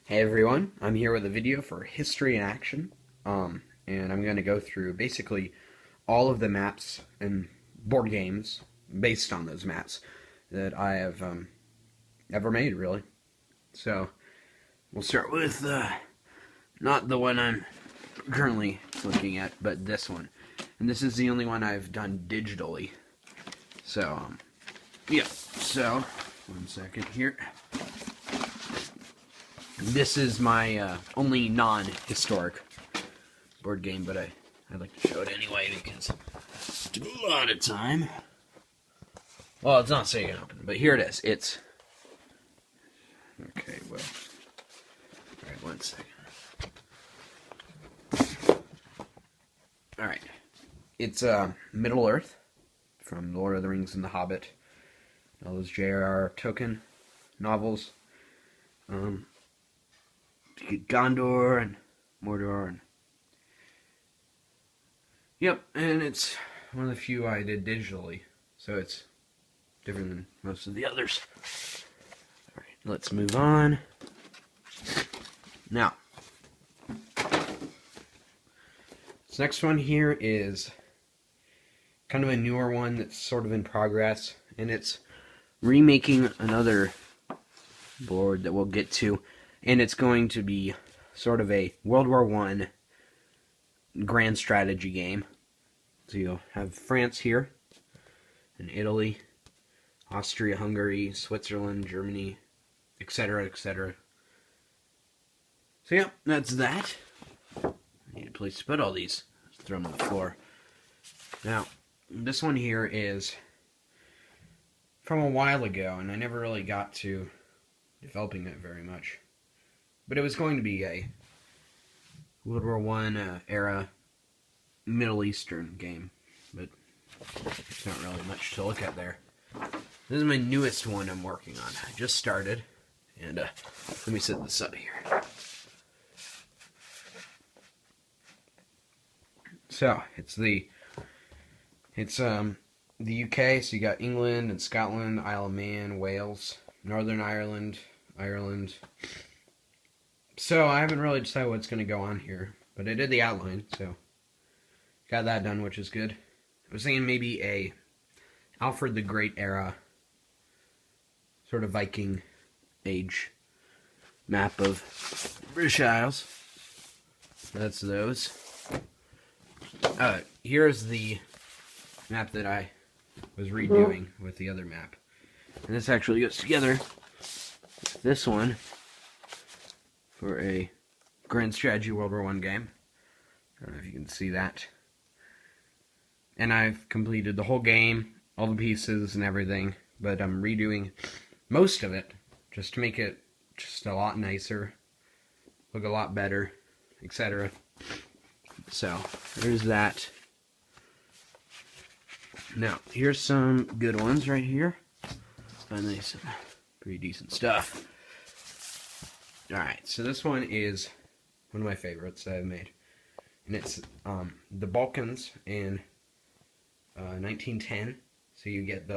Hey everyone, I'm here with a video for History in Action, and I'm going to go through basically all of the maps and board games based on those maps that I have ever made, really. So, we'll start with not the one I'm currently looking at, but this one. And this is the only one I've done digitally. So, yeah. So, one second here. This is my only non-historic board game, but I'd like to show it anyway because it took a lot of time. Well, it's not saying it open, but here it is. It's... Okay, well... Alright, one second. Alright. It's Middle-earth from Lord of the Rings and The Hobbit. All those J.R.R. Tolkien novels. Gondor and Mordor and yep, and it's one of the few I did digitally, so it's different than most of the others. Alright, let's move on. Now, this next one here is kind of a newer one that's sort of in progress, and it's remaking another board that we'll get to. And it's going to be sort of a World War I grand strategy game. So you'll have France here, and Italy, Austria, Hungary, Switzerland, Germany, etc., etc. So yeah, that's that. I need a place to put all these. Just throw them on the floor. Now, this one here is from a while ago, and I never really got to developing it very much. But it was going to be a World War I era Middle Eastern game, but there's not really much to look at there. This is my newest one I'm working on. I just started, and let me set this up here. So it's the UK. So you got England and Scotland, Isle of Man, Wales, Northern Ireland, Ireland. So I haven't really decided what's going to go on here, but I did the outline, so got that done, which is good. I was thinking maybe a Alfred the Great era, sort of Viking age map of British Isles. That's those. Here's the map that I was redoing with the other map. And this actually goes together with this one for a Grand Strategy World War I game. I don't know if you can see that. And I've completed the whole game, all the pieces and everything, but I'm redoing most of it just to make it just a lot nicer, look a lot better, etc. So, there's that. Now, here's some good ones right here. Finally, some pretty decent stuff. Alright, so this one is one of my favorites that I've made. And it's the Balkans in 1910. So you get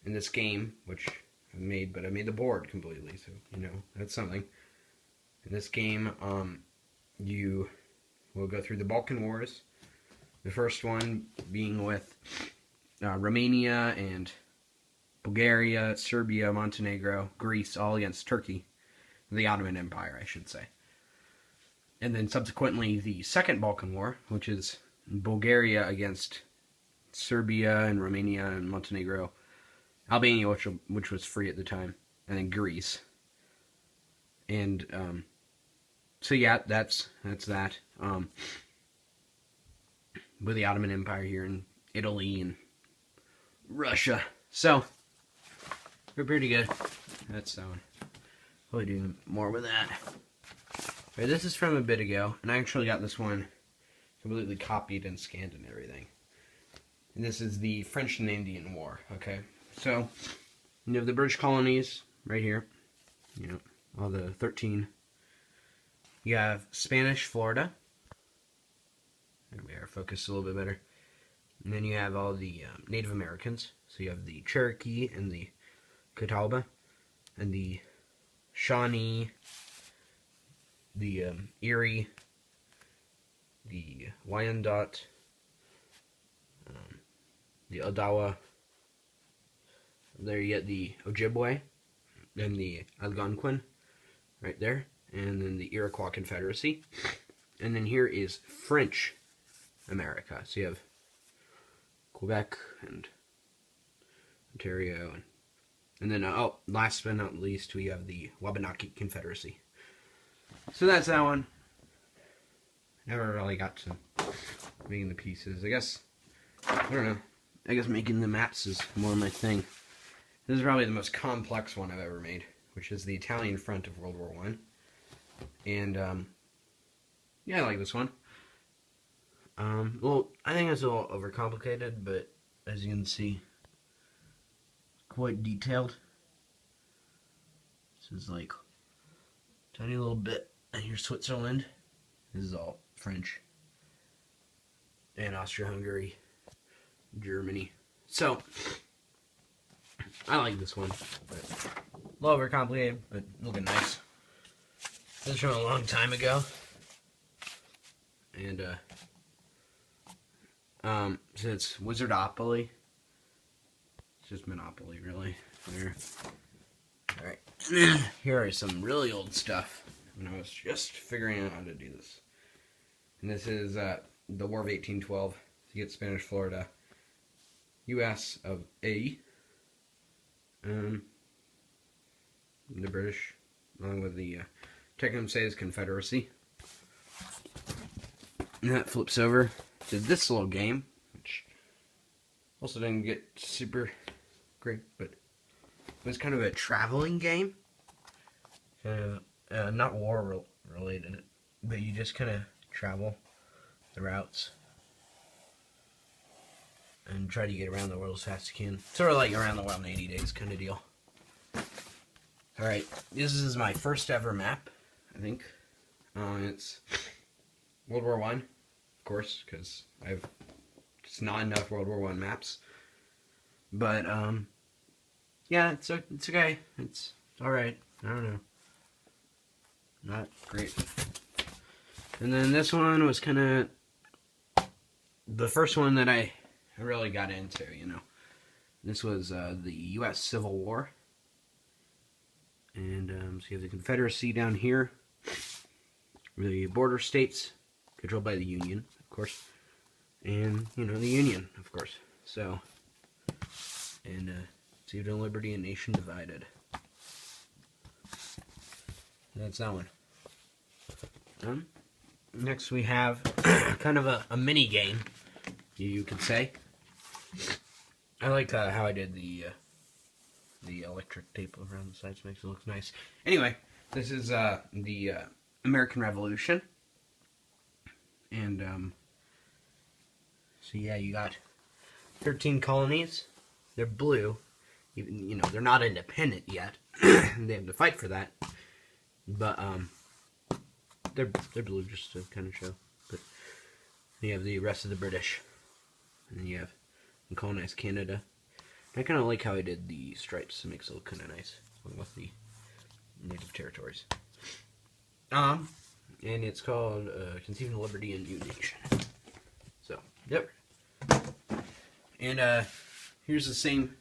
in this game, which I made, but I made the board completely, so, you know, that's something. In this game, you will go through the Balkan Wars. The first one being with Romania and Bulgaria, Serbia, Montenegro, Greece, all against Turkey. The Ottoman Empire, I should say. And then subsequently the Second Balkan War, which is Bulgaria against Serbia and Romania and Montenegro, Albania, which was free at the time, and then Greece. And so yeah, that's that. With the Ottoman Empire here in Italy and Russia. So we're pretty good. That's that one. Probably do more with that. Right, this is from a bit ago, and I actually got this one completely copied and scanned and everything. And this is the French and Indian War, okay? So, you have the British colonies right here. You know, all the 13. You have Spanish Florida. There we are, focus a little bit better. And then you have all the Native Americans. So you have the Cherokee and the Catawba. And the Shawnee the Erie, the Wyandotte, the Odawa. There you get the Ojibwe, then the Algonquin, right there, and then the Iroquois Confederacy. And then here is French America. So you have Quebec and Ontario, and then last but not least, we have the Wabanaki Confederacy. So that's that one. Never really got to making the pieces. I guess, I don't know. I guess making the maps is more my thing. This is probably the most complex one I've ever made, which is the Italian front of World War I. And, yeah, I like this one. Well, I think it's a little overcomplicated, but as you can see, quite detailed. This is like tiny little bit. And here's Switzerland. This is all French. And Austria-Hungary, Germany. So, I like this one. But a little overcomplicated, but looking nice. This is from a long time ago. And, so it's Wizardopoly. It's just Monopoly, really. There. Alright. Here is some really old stuff. When I was just figuring out how to do this. And this is, the War of 1812. You get Spanish Florida. U.S. of A. The British. Along with the, Tecumseh's Confederacy. And that flips over to this little game, which also didn't get super great, but it was kind of a traveling game. Not war related, but you just kind of travel the routes and try to get around the world as fast as you can. Sort of like around the world in 80 days kind of deal. Alright, this is my first ever map, I think. It's World War I, of course, because I've just not enough World War I maps. But, yeah, it's okay. It's alright. I don't know. Not great. And then this one was kind of the first one that I really got into, you know. This was the U.S. Civil War. And so you have the Confederacy down here. The border states, controlled by the Union, of course. And, you know, the Union, of course. So, and Saved on Liberty and Nation Divided. That's that one. Next we have kind of a mini game, you could say. I like how I did the electric tape around the sides, makes it look nice. Anyway, this is the American Revolution, and so yeah, you got 13 colonies. They're blue, even, you know, they're not independent yet. They have to fight for that, but they're blue just to kind of show. But you have the rest of the British, and then you have colonized Canada. I kind of like how I did the stripes. It makes it look kind of nice, along with the native territories. And it's called Conceiving Liberty and New Nation. So, yep. And here's the same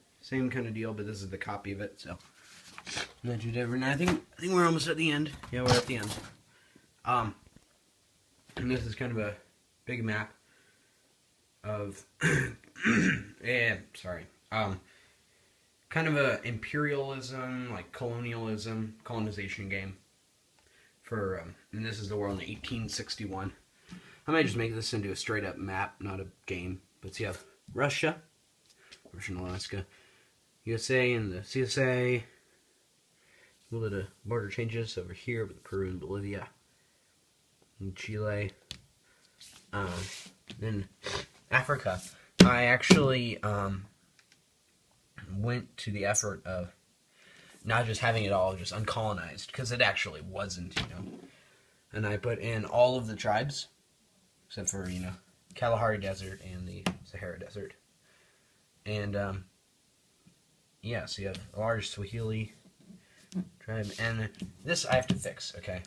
kind of deal, but this is the copy of it. So, not too different. I think we're almost at the end. Yeah, we're at the end. And this is kind of a big map of kind of a imperialism, like colonization game for and this is the world in 1861. I might just make this into a straight up map, not a game. But so you have Russia, Russian Alaska, USA and the CSA, a little bit of border changes over here with Peru and Bolivia, and Chile, then Africa. I actually went to the effort of not just having it all just uncolonized, because it actually wasn't, you know. And I put in all of the tribes, except for, you know, Kalahari Desert and the Sahara Desert. And, yeah, so you have a large Swahili tribe. And this I have to fix, okay?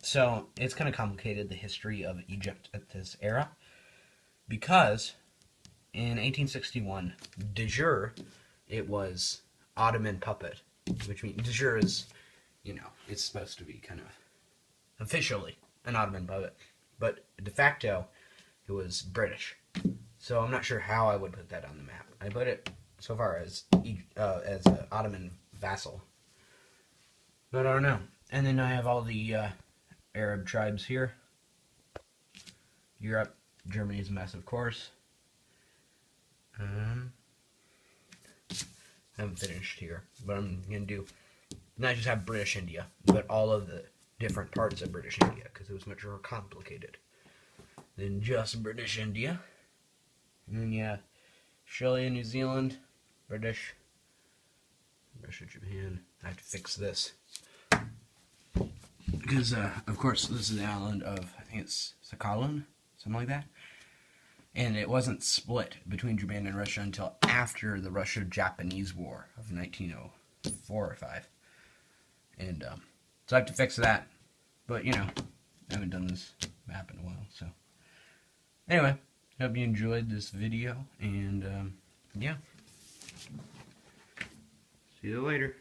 So it's kind of complicated, the history of Egypt at this era, because in 1861, de jure, it was Ottoman puppet, which means de jure is, it's supposed to be kind of officially an Ottoman puppet, but de facto, it was British. So I'm not sure how I would put that on the map. I put it so far as an Ottoman vassal, but I don't know. And then I have all the Arab tribes here. Europe, Germany's a mess, of course. I haven't finished here, but I'm gonna do not just have British India, but all of the different parts of British India, because it was much more complicated than just British India. And then yeah, Australia, New Zealand, British, Japan. I have to fix this because, of course, this is the island of, I think it's Sakhalin, something like that. And it wasn't split between Japan and Russia until after the Russia-Japanese War of 1904 or 5. And so I have to fix that. But, I haven't done this map in a while. So anyway, hope you enjoyed this video. And, yeah. See you later.